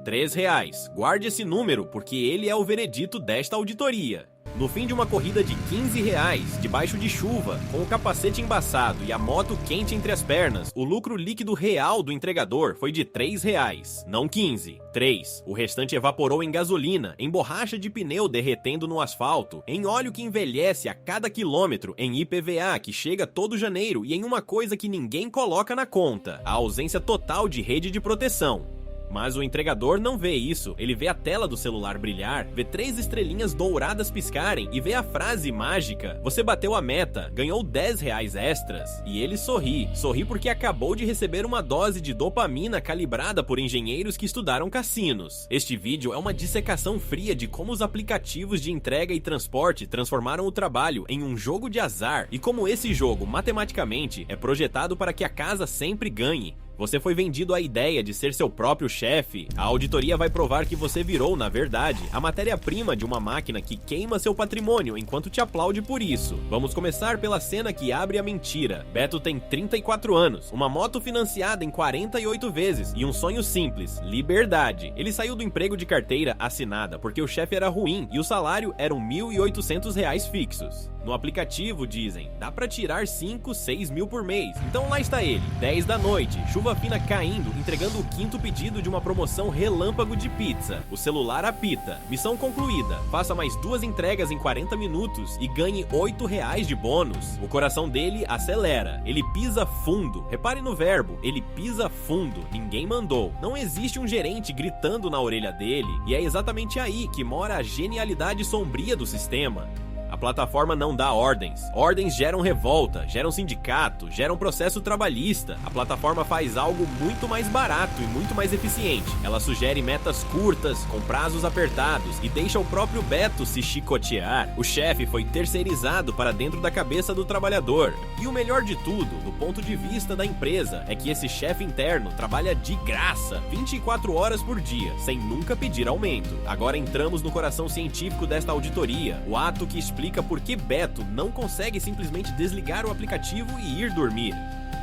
R$3. Guarde esse número, porque ele é o veredito desta auditoria. No fim de uma corrida de R$15, debaixo de chuva, com o capacete embaçado e a moto quente entre as pernas, o lucro líquido real do entregador foi de R$3, não 15. 3. O restante evaporou em gasolina, em borracha de pneu derretendo no asfalto, em óleo que envelhece a cada quilômetro, em IPVA que chega todo janeiro e em uma coisa que ninguém coloca na conta: a ausência total de rede de proteção. Mas o entregador não vê isso, ele vê a tela do celular brilhar, vê 3 estrelinhas douradas piscarem e vê a frase mágica: você bateu a meta, ganhou R$10 extras. E ele sorri porque acabou de receber uma dose de dopamina calibrada por engenheiros que estudaram cassinos. Este vídeo é uma dissecação fria de como os aplicativos de entrega e transporte transformaram o trabalho em um jogo de azar e como esse jogo, matematicamente, é projetado para que a casa sempre ganhe. Você foi vendido a ideia de ser seu próprio chefe. A auditoria vai provar que você virou, na verdade, a matéria-prima de uma máquina que queima seu patrimônio enquanto te aplaude por isso. Vamos começar pela cena que abre a mentira. Beto tem 34 anos, uma moto financiada em 48 vezes e um sonho simples: liberdade. Ele saiu do emprego de carteira assinada porque o chefe era ruim e o salário eram R$1.800 fixos. No aplicativo dizem: dá pra tirar 5, 6 mil por mês. Então lá está ele, 10 da noite, chuva fina caindo, entregando o 5º pedido de uma promoção relâmpago de pizza. O celular apita. Missão concluída. Faça mais 2 entregas em 40 minutos e ganhe R$8 de bônus. O coração dele acelera. Ele pisa fundo. Repare no verbo, ele pisa fundo. Ninguém mandou. Não existe um gerente gritando na orelha dele. E é exatamente aí que mora a genialidade sombria do sistema. A plataforma não dá ordens. Ordens geram revolta, geram sindicato, geram processo trabalhista. A plataforma faz algo muito mais barato e muito mais eficiente. Ela sugere metas curtas, com prazos apertados, e deixa o próprio Beto se chicotear. O chefe foi terceirizado para dentro da cabeça do trabalhador. E o melhor de tudo, do ponto de vista da empresa, é que esse chefe interno trabalha de graça, 24 horas por dia, sem nunca pedir aumento. Agora entramos no coração científico desta auditoria, o ato que explica por que Beto não consegue simplesmente desligar o aplicativo e ir dormir.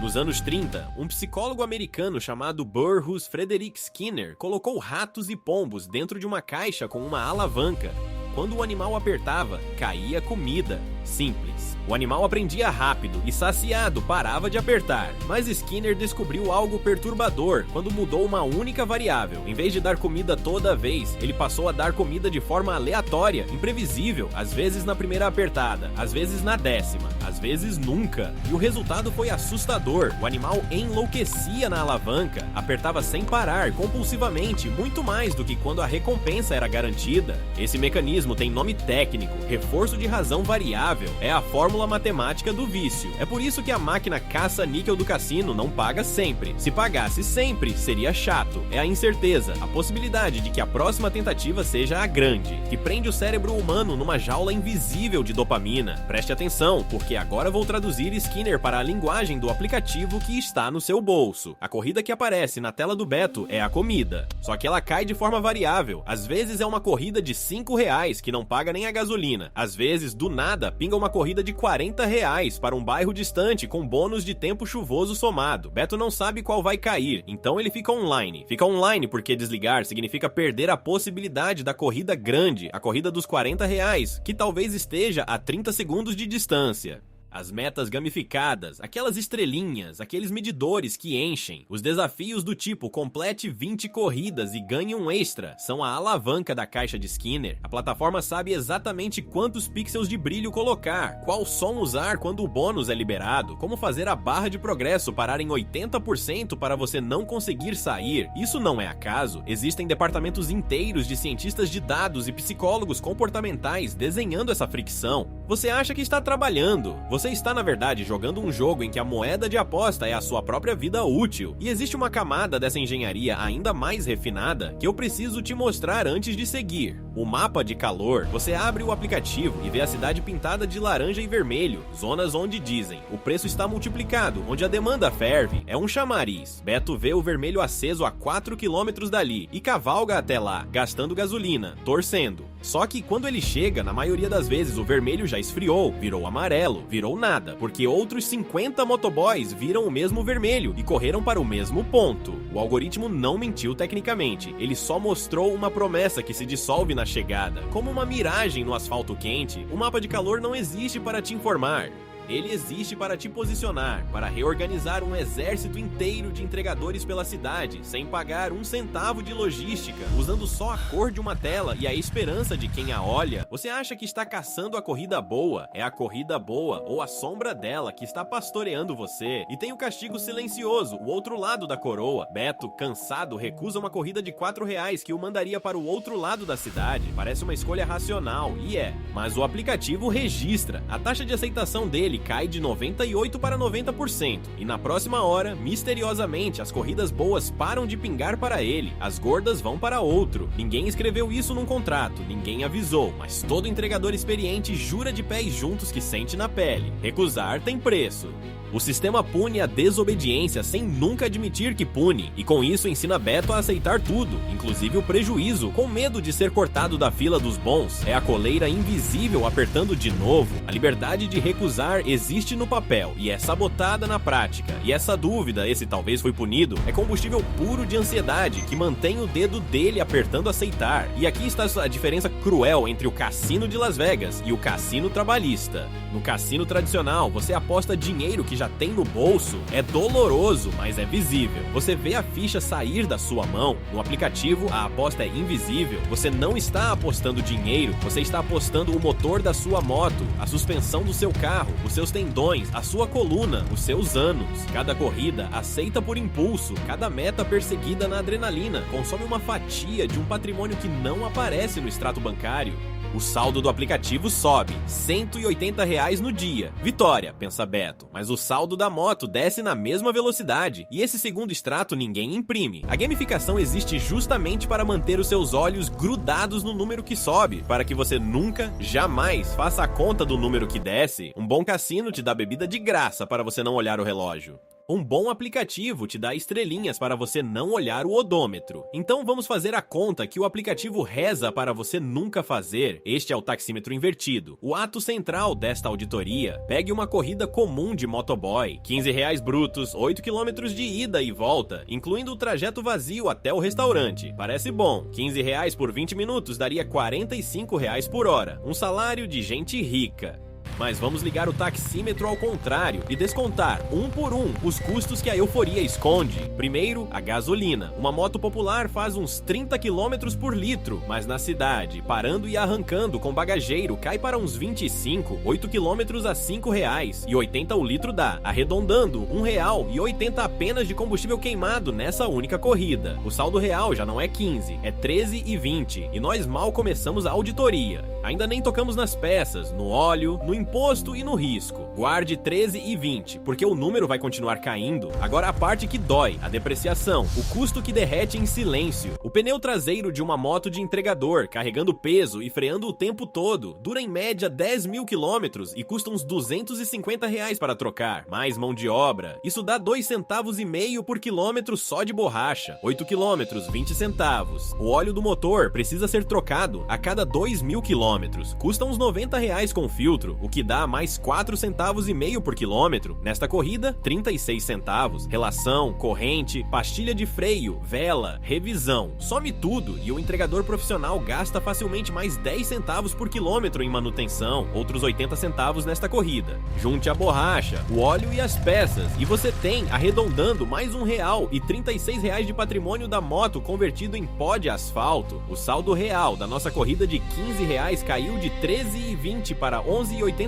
Nos anos 30, um psicólogo americano chamado Burrhus Frederick Skinner colocou ratos e pombos dentro de uma caixa com uma alavanca. Quando o animal apertava, caía comida. Simples. O animal aprendia rápido e, saciado, parava de apertar. Mas Skinner descobriu algo perturbador quando mudou uma única variável. Em vez de dar comida toda vez, ele passou a dar comida de forma aleatória, imprevisível, às vezes na primeira apertada, às vezes na 10ª, às vezes nunca. E o resultado foi assustador. O animal enlouquecia na alavanca, apertava sem parar, compulsivamente, muito mais do que quando a recompensa era garantida. Esse mecanismo tem nome técnico: reforço de razão variável. É a fórmula matemática do vício. É por isso que a máquina caça-níquel do cassino não paga sempre. Se pagasse sempre, seria chato. É a incerteza, a possibilidade de que a próxima tentativa seja a grande, que prende o cérebro humano numa jaula invisível de dopamina. Preste atenção, porque agora vou traduzir Skinner para a linguagem do aplicativo que está no seu bolso. A corrida que aparece na tela do Beto é a comida, só que ela cai de forma variável. Às vezes é uma corrida de R$5 que não paga nem a gasolina. Às vezes, do nada, pinga uma corrida de R$40 para um bairro distante com bônus de tempo chuvoso somado. Beto não sabe qual vai cair, então ele fica online. Fica online porque desligar significa perder a possibilidade da corrida grande, a corrida dos R$40, que talvez esteja a 30 segundos de distância. As metas gamificadas, aquelas estrelinhas, aqueles medidores que enchem. Os desafios do tipo complete 20 corridas e ganhe um extra são a alavanca da caixa de Skinner. A plataforma sabe exatamente quantos pixels de brilho colocar, qual som usar quando o bônus é liberado, como fazer a barra de progresso parar em 80% para você não conseguir sair. Isso não é acaso. Existem departamentos inteiros de cientistas de dados e psicólogos comportamentais desenhando essa fricção. Você acha que está trabalhando. Você está, na verdade, jogando um jogo em que a moeda de aposta é a sua própria vida útil. E existe uma camada dessa engenharia ainda mais refinada que eu preciso te mostrar antes de seguir. O mapa de calor. Você abre o aplicativo e vê a cidade pintada de laranja e vermelho, zonas onde dizem: o preço está multiplicado, onde a demanda ferve, é um chamariz. Beto vê o vermelho aceso a 4 km dali e cavalga até lá, gastando gasolina, torcendo. Só que quando ele chega, na maioria das vezes o vermelho já esfriou, virou amarelo, virou nada, porque outros 50 motoboys viram o mesmo vermelho e correram para o mesmo ponto. O algoritmo não mentiu tecnicamente, ele só mostrou uma promessa que se dissolve na chegada. Como uma miragem no asfalto quente, o mapa de calor não existe para te informar. Ele existe para te posicionar, para reorganizar um exército inteiro de entregadores pela cidade, sem pagar um centavo de logística, usando só a cor de uma tela e a esperança de quem a olha. Você acha que está caçando a corrida boa? É a corrida boa, ou a sombra dela, que está pastoreando você. E tem o castigo silencioso, o outro lado da coroa. Beto, cansado, recusa uma corrida de R$4 que o mandaria para o outro lado da cidade. Parece uma escolha racional, e é. Mas o aplicativo registra. A taxa de aceitação dele cai de 98% para 90%, e na próxima hora, misteriosamente, as corridas boas param de pingar para ele, as gordas vão para outro. Ninguém escreveu isso num contrato, ninguém avisou, mas todo entregador experiente jura de pés juntos que sente na pele. Recusar tem preço. O sistema pune a desobediência sem nunca admitir que pune, e com isso ensina Beto a aceitar tudo, inclusive o prejuízo, com medo de ser cortado da fila dos bons. É a coleira invisível apertando de novo. A liberdade de recusar existe no papel e é sabotada na prática. E essa dúvida, esse talvez foi punido, é combustível puro de ansiedade que mantém o dedo dele apertando aceitar. E aqui está a diferença cruel entre o cassino de Las Vegas e o cassino trabalhista. No cassino tradicional, você aposta dinheiro que já tem no bolso. É doloroso, mas é visível. Você vê a ficha sair da sua mão. No aplicativo, a aposta é invisível. Você não está apostando dinheiro, você está apostando o motor da sua moto, a suspensão do seu carro, os seus tendões, a sua coluna, os seus anos. Cada corrida aceita por impulso, cada meta perseguida na adrenalina consome uma fatia de um patrimônio que não aparece no extrato bancário. O saldo do aplicativo sobe, R$180 no dia. Vitória, pensa Beto, mas o saldo da moto desce na mesma velocidade, e esse segundo extrato ninguém imprime. A gamificação existe justamente para manter os seus olhos grudados no número que sobe, para que você nunca, jamais faça a conta do número que desce. Um bom cassino te dá bebida de graça para você não olhar o relógio. Um bom aplicativo te dá estrelinhas para você não olhar o odômetro. Então vamos fazer a conta que o aplicativo reza para você nunca fazer. Este é o taxímetro invertido. O ato central desta auditoria: pegue uma corrida comum de motoboy. R$15 brutos, 8 km de ida e volta, incluindo o trajeto vazio até o restaurante. Parece bom. R$15 por 20 minutos daria R$45 por hora. Um salário de gente rica. Mas vamos ligar o taxímetro ao contrário e descontar, um por um, os custos que a euforia esconde. Primeiro, a gasolina. Uma moto popular faz uns 30 km por litro, mas na cidade, parando e arrancando com bagageiro, cai para uns 25, 8 km a R$5, e 80 o litro dá, arredondando, R$1,80 apenas de combustível queimado nessa única corrida. O saldo real já não é 15, é 13,20, e nós mal começamos a auditoria. Ainda nem tocamos nas peças, no óleo, no imposto e no risco. Guarde 13,20, porque o número vai continuar caindo. Agora a parte que dói, a depreciação, o custo que derrete em silêncio. O pneu traseiro de uma moto de entregador, carregando peso e freando o tempo todo, dura em média 10 mil quilômetros e custa uns R$250 para trocar. Mais mão de obra. Isso dá 2,5 centavos por quilômetro só de borracha. 8 quilômetros, 20 centavos. O óleo do motor precisa ser trocado a cada 2.000 quilômetros. Custa uns R$90 com filtro, o que dá mais 4,5 centavos por quilômetro. Nesta corrida, 36 centavos. Relação, corrente, pastilha de freio, vela, revisão. Some tudo e o entregador profissional gasta facilmente mais 10 centavos por quilômetro em manutenção, outros 80 centavos nesta corrida. Junte a borracha, o óleo e as peças, e você tem, arredondando, mais R$1,36 de patrimônio da moto convertido em pó de asfalto. O saldo real da nossa corrida de R$15 caiu de 13,20 para 11,84.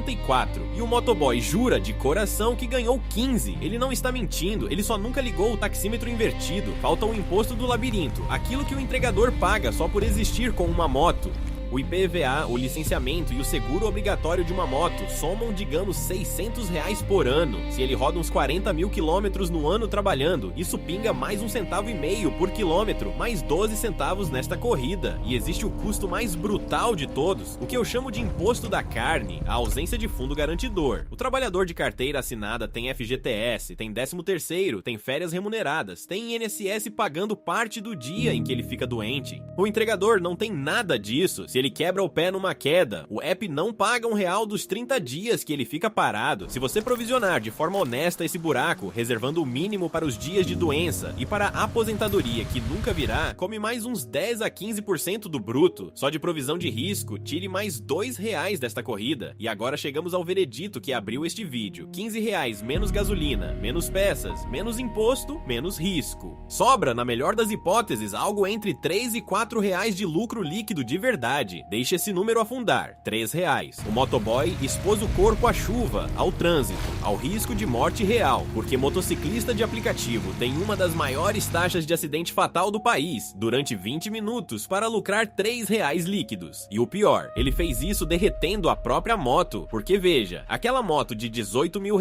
E o motoboy jura de coração que ganhou 15. Ele não está mentindo, ele só nunca ligou o taxímetro invertido. Falta o imposto do labirinto, aquilo que o entregador paga só por existir com uma moto. O IPVA, o licenciamento e o seguro obrigatório de uma moto somam, digamos, R$600 por ano. Se ele roda uns 40 mil quilômetros no ano trabalhando, isso pinga mais R$1,5 centavo por quilômetro, mais 12 centavos nesta corrida. E existe o custo mais brutal de todos, o que eu chamo de imposto da carne, a ausência de fundo garantidor. O trabalhador de carteira assinada tem FGTS, tem 13º, tem férias remuneradas, tem INSS pagando parte do dia em que ele fica doente. O entregador não tem nada disso. Se ele ele quebra o pé numa queda, o app não paga R$1 dos 30 dias que ele fica parado. Se você provisionar de forma honesta esse buraco, reservando o mínimo para os dias de doença e para a aposentadoria que nunca virá, come mais uns 10 a 15% do bruto. Só de provisão de risco, tire mais R$2 desta corrida. E agora chegamos ao veredito que abriu este vídeo. R$15 menos gasolina, menos peças, menos imposto, menos risco. Sobra, na melhor das hipóteses, algo entre R$3 e R$4 de lucro líquido de verdade. Deixe esse número afundar, R$3. O motoboy expôs o corpo à chuva, ao trânsito, ao risco de morte real, porque motociclista de aplicativo tem uma das maiores taxas de acidente fatal do país, durante 20 minutos, para lucrar R$3 líquidos. E o pior, ele fez isso derretendo a própria moto, porque veja, aquela moto de R$18 mil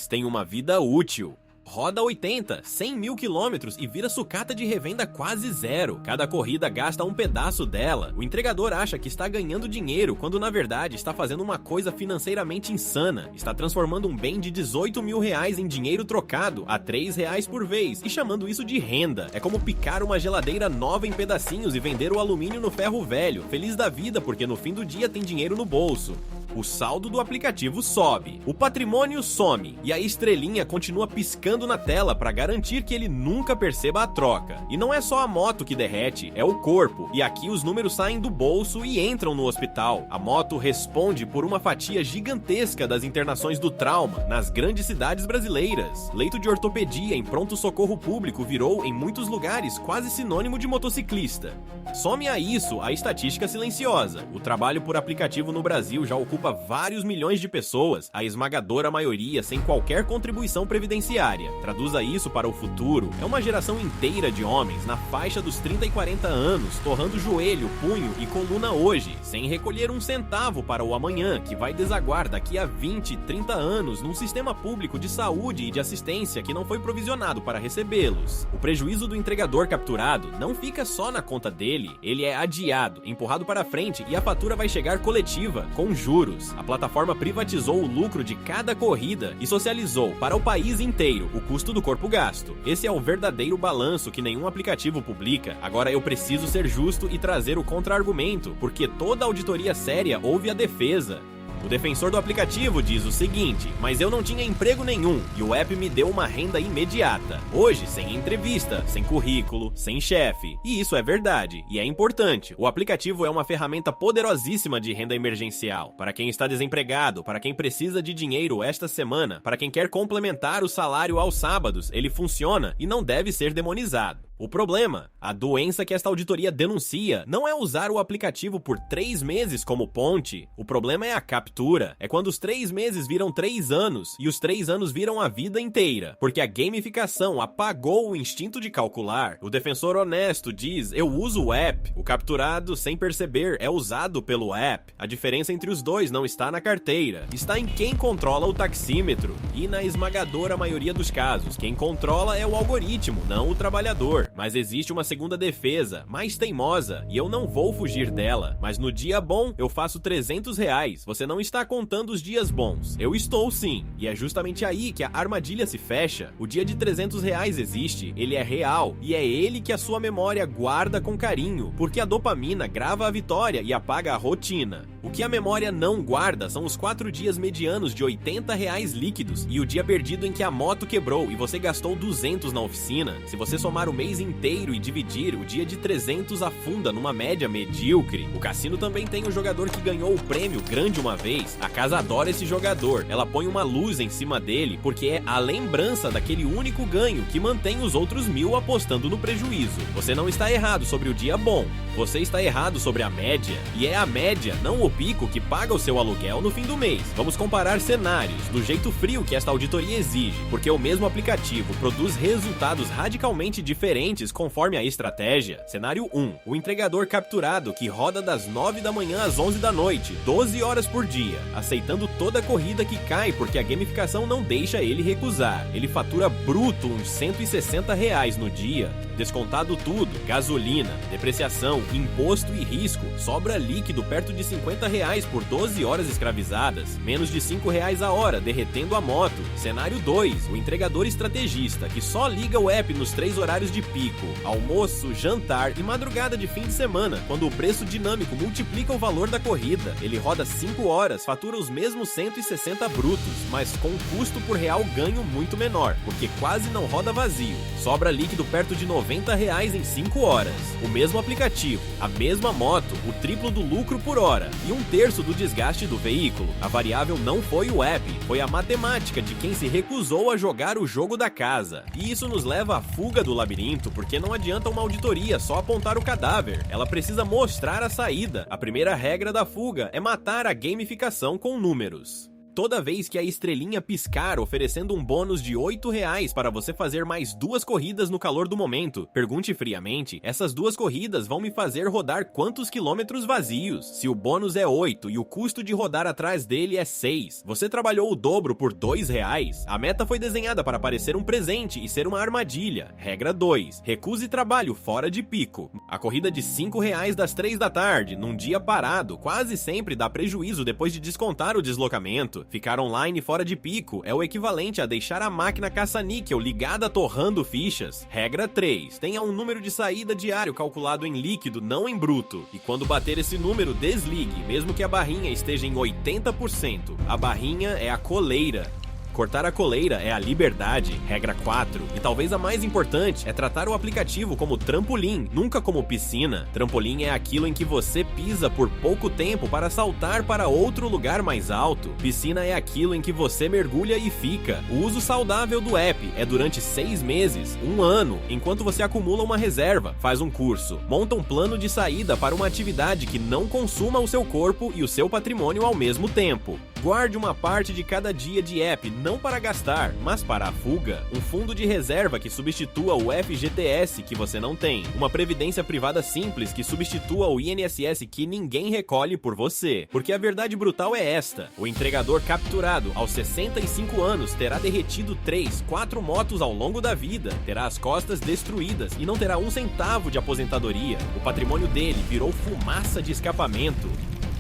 tem uma vida útil. Roda 80, 100 mil quilômetros e vira sucata de revenda quase zero. Cada corrida gasta um pedaço dela. O entregador acha que está ganhando dinheiro, quando na verdade está fazendo uma coisa financeiramente insana. Está transformando um bem de R$18 mil em dinheiro trocado a R$3 por vez e chamando isso de renda. É como picar uma geladeira nova em pedacinhos e vender o alumínio no ferro velho. Feliz da vida porque no fim do dia tem dinheiro no bolso. O saldo do aplicativo sobe, o patrimônio some e a estrelinha continua piscando na tela para garantir que ele nunca perceba a troca. E não é só a moto que derrete, é o corpo. E aqui os números saem do bolso e entram no hospital. A moto responde por uma fatia gigantesca das internações do trauma nas grandes cidades brasileiras. Leito de ortopedia em pronto-socorro público virou, em muitos lugares, quase sinônimo de motociclista. Some a isso a estatística silenciosa. O trabalho por aplicativo no Brasil já ocupa vários milhões de pessoas, a esmagadora maioria sem qualquer contribuição previdenciária. Traduza isso para o futuro, é uma geração inteira de homens na faixa dos 30 e 40 anos, torrando joelho, punho e coluna hoje, sem recolher um centavo para o amanhã, que vai desaguar daqui a 20, 30 anos num sistema público de saúde e de assistência que não foi provisionado para recebê-los. O prejuízo do entregador capturado não fica só na conta dele, ele é adiado, empurrado para frente e a fatura vai chegar coletiva, com juros. A plataforma privatizou o lucro de cada corrida e socializou para o país inteiro o custo do corpo gasto. Esse é o verdadeiro balanço que nenhum aplicativo publica. Agora eu preciso ser justo e trazer o contra-argumento, porque toda auditoria séria ouve a defesa. O defensor do aplicativo diz o seguinte: mas eu não tinha emprego nenhum e o app me deu uma renda imediata. Hoje, sem entrevista, sem currículo, sem chefe. E isso é verdade, e é importante. O aplicativo é uma ferramenta poderosíssima de renda emergencial. Para quem está desempregado, para quem precisa de dinheiro esta semana, para quem quer complementar o salário aos sábados, ele funciona e não deve ser demonizado. O problema, a doença que esta auditoria denuncia, não é usar o aplicativo por 3 meses como ponte. O problema é a captura. É quando os 3 meses viram 3 anos e os 3 anos viram a vida inteira. Porque a gamificação apagou o instinto de calcular. O defensor honesto diz: eu uso o app. O capturado, sem perceber, é usado pelo app. A diferença entre os dois não está na carteira. Está em quem controla o taxímetro. E na esmagadora maioria dos casos, quem controla é o algoritmo, não o trabalhador. Mas existe uma segunda defesa, mais teimosa, e eu não vou fugir dela. Mas no dia bom, eu faço R$300. Você não está contando os dias bons. Eu estou sim. E é justamente aí que a armadilha se fecha. O dia de R$300 existe, ele é real, e é ele que a sua memória guarda com carinho, porque a dopamina grava a vitória e apaga a rotina. O que a memória não guarda são os 4 dias medianos de R$80 líquidos e o dia perdido em que a moto quebrou e você gastou 200 na oficina. Se você somar o mês inteiro e dividir, o dia de 300 afunda numa média medíocre. O cassino também tem um jogador que ganhou o prêmio grande uma vez. A casa adora esse jogador, ela põe uma luz em cima dele porque é a lembrança daquele único ganho que mantém os outros 1000 apostando no prejuízo. Você não está errado sobre o dia bom, você está errado sobre a média, e é a média, não o pico, que paga o seu aluguel no fim do mês. Vamos comparar cenários do jeito frio que esta auditoria exige, porque o mesmo aplicativo produz resultados radicalmente diferentes conforme a estratégia. Cenário 1. O entregador capturado que roda das 9 da manhã às 11 da noite, 12 horas por dia, aceitando toda a corrida que cai porque a gamificação não deixa ele recusar. Ele fatura bruto uns R$160 no dia. Descontado tudo, gasolina, depreciação, imposto e risco, sobra líquido perto de R$50 por 12 horas escravizadas, menos de R$5 a hora derretendo a moto. Cenário 2, o entregador estrategista, que só liga o app nos 3 horários de pico, almoço, jantar e madrugada de fim de semana, quando o preço dinâmico multiplica o valor da corrida. Ele roda 5 horas, fatura os mesmos 160 brutos, mas com custo por real ganho muito menor, porque quase não roda vazio. Sobra líquido perto de R$90 em 5 horas. O mesmo aplicativo, a mesma moto, o triplo do lucro por hora e 1/3 do desgaste do veículo. A variável não foi o app, foi a matemática de quem se recusou a jogar o jogo da casa. E isso nos leva à fuga do labirinto, porque não adianta uma auditoria só apontar o cadáver, ela precisa mostrar a saída. A primeira regra da fuga é matar a gamificação com números. Toda vez que a estrelinha piscar oferecendo um bônus de R$8 para você fazer mais 2 corridas no calor do momento, pergunte friamente, essas 2 corridas vão me fazer rodar quantos quilômetros vazios? Se o bônus é 8 e o custo de rodar atrás dele é 6, você trabalhou o dobro por R$2? A meta foi desenhada para parecer um presente e ser uma armadilha. Regra 2, recuse trabalho fora de pico. A corrida de R$5 das 3 da tarde, num dia parado, quase sempre dá prejuízo depois de descontar o deslocamento. Ficar online fora de pico é o equivalente a deixar a máquina caça-níquel ligada torrando fichas. Regra 3. Tenha um número de saída diário calculado em líquido, não em bruto. E quando bater esse número, desligue, mesmo que a barrinha esteja em 80%. A barrinha é a coleira. Cortar a coleira é a liberdade. Regra 4. E talvez a mais importante é tratar o aplicativo como trampolim, nunca como piscina. Trampolim é aquilo em que você pisa por pouco tempo para saltar para outro lugar mais alto. Piscina é aquilo em que você mergulha e fica. O uso saudável do app é durante 6 meses, 1 ano, enquanto você acumula uma reserva, faz um curso, monta um plano de saída para uma atividade que não consuma o seu corpo e o seu patrimônio ao mesmo tempo. Guarde uma parte de cada dia de app, não para gastar, mas para a fuga. Um fundo de reserva que substitua o FGTS que você não tem. Uma previdência privada simples que substitua o INSS que ninguém recolhe por você. Porque a verdade brutal é esta: o entregador capturado aos 65 anos terá derretido 3, 4 motos ao longo da vida, terá as costas destruídas e não terá 1 centavo de aposentadoria. O patrimônio dele virou fumaça de escapamento.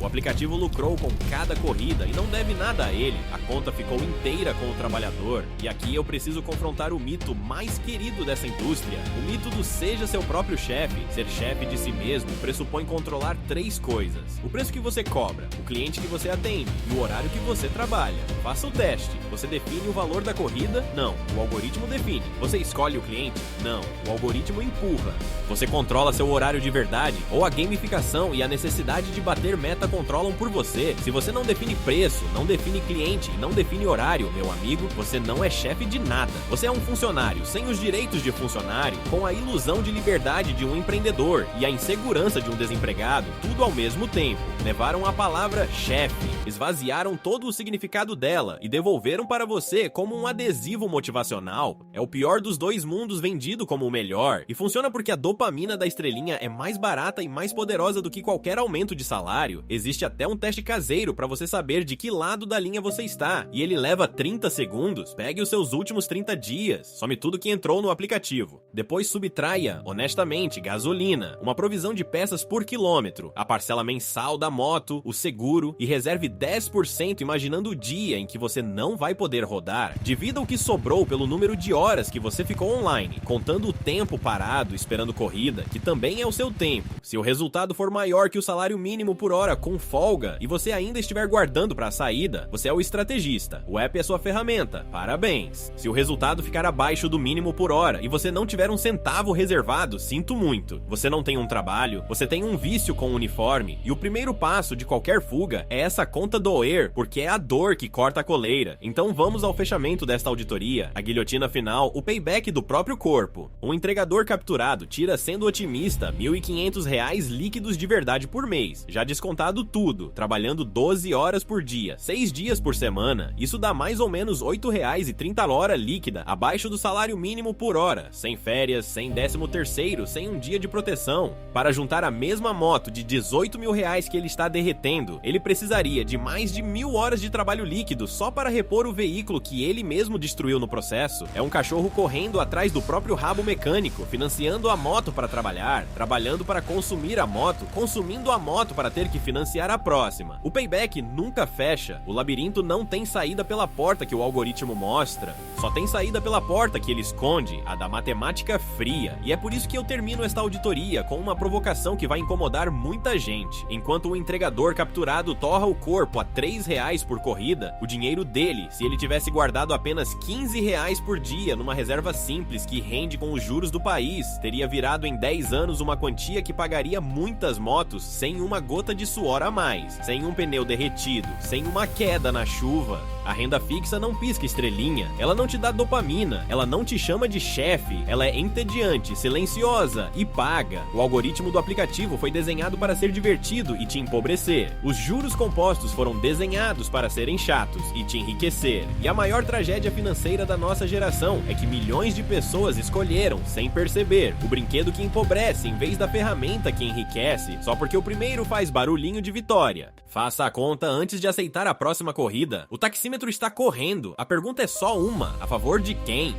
O aplicativo lucrou com cada corrida e não deve nada a ele. A conta ficou inteira com o trabalhador. E aqui eu preciso confrontar o mito mais querido dessa indústria. O mito do seja seu próprio chefe. Ser chefe de si mesmo pressupõe controlar 3 coisas: o preço que você cobra, o cliente que você atende e o horário que você trabalha. Faça o teste. Você define o valor da corrida? Não. O algoritmo define. Você escolhe o cliente? Não. O algoritmo empurra. Você controla seu horário de verdade? Ou a gamificação e a necessidade de bater meta controlam por você? Se você não define preço, não define cliente e não define horário, meu amigo, você não é chefe de nada. Você é um funcionário sem os direitos de funcionário, com a ilusão de liberdade de um empreendedor e a insegurança de um desempregado, tudo ao mesmo tempo. Levaram a palavra chefe, esvaziaram todo o significado dela e devolveram para você como um adesivo motivacional. É o pior dos 2 mundos vendido como o melhor, e funciona porque a dopamina da estrelinha é mais barata e mais poderosa do que qualquer aumento de salário. Existe até um teste caseiro para você saber de que lado da linha você está, e ele leva 30 segundos. Pegue os seus últimos 30 dias, some tudo que entrou no aplicativo. Depois subtraia, honestamente, gasolina, uma provisão de peças por quilômetro, a parcela mensal da moto, o seguro, e reserve 10% imaginando o dia em que você não vai poder rodar. Divida o que sobrou pelo número de horas que você ficou online, contando o tempo parado esperando corrida, que também é o seu tempo. Se o resultado for maior que o salário mínimo por hora com folga e você ainda estiver guardando para a saída, você é o estrategista. O app é sua ferramenta. Parabéns. Se o resultado ficar abaixo do mínimo por hora e você não tiver 1 centavo reservado, sinto muito. Você não tem um trabalho, você tem um vício com o uniforme, e o primeiro passo de qualquer fuga é essa conta doer, porque é a dor que corta a coleira. Então vamos ao fechamento desta auditoria, a guilhotina final, o payback do próprio corpo. Um entregador capturado tira, sendo otimista, R$ 1.500 líquidos de verdade por mês, já descontado somado tudo, trabalhando 12 horas por dia, 6 dias por semana, isso dá mais ou menos R$ 8,30 hora líquida, abaixo do salário mínimo por hora, sem férias, sem 13º, sem um dia de proteção. Para juntar a mesma moto de R$ 18 mil que ele está derretendo, ele precisaria de mais de 1.000 horas de trabalho líquido só para repor o veículo que ele mesmo destruiu no processo. É um cachorro correndo atrás do próprio rabo mecânico, financiando a moto para trabalhar, trabalhando para consumir a moto, consumindo a moto para ter que financiar a próxima. O payback nunca fecha, o labirinto não tem saída pela porta que o algoritmo mostra, só tem saída pela porta que ele esconde, a da matemática fria. E é por isso que eu termino esta auditoria com uma provocação que vai incomodar muita gente. Enquanto o entregador capturado torra o corpo a R$ 3 por corrida, o dinheiro dele, se ele tivesse guardado apenas R$ 15 por dia numa reserva simples que rende com os juros do país, teria virado em 10 anos uma quantia que pagaria muitas motos sem uma gota de suor a mais, sem um pneu derretido, sem uma queda na chuva. A renda fixa não pisca estrelinha, ela não te dá dopamina, ela não te chama de chefe, ela é entediante, silenciosa e paga. O algoritmo do aplicativo foi desenhado para ser divertido e te empobrecer. Os juros compostos foram desenhados para serem chatos e te enriquecer. E a maior tragédia financeira da nossa geração é que milhões de pessoas escolheram, sem perceber, o brinquedo que empobrece em vez da ferramenta que enriquece, só porque o primeiro faz barulhinho de vitória. Faça a conta antes de aceitar a próxima corrida. O taxímetro está correndo. A pergunta é só uma: a favor de quem?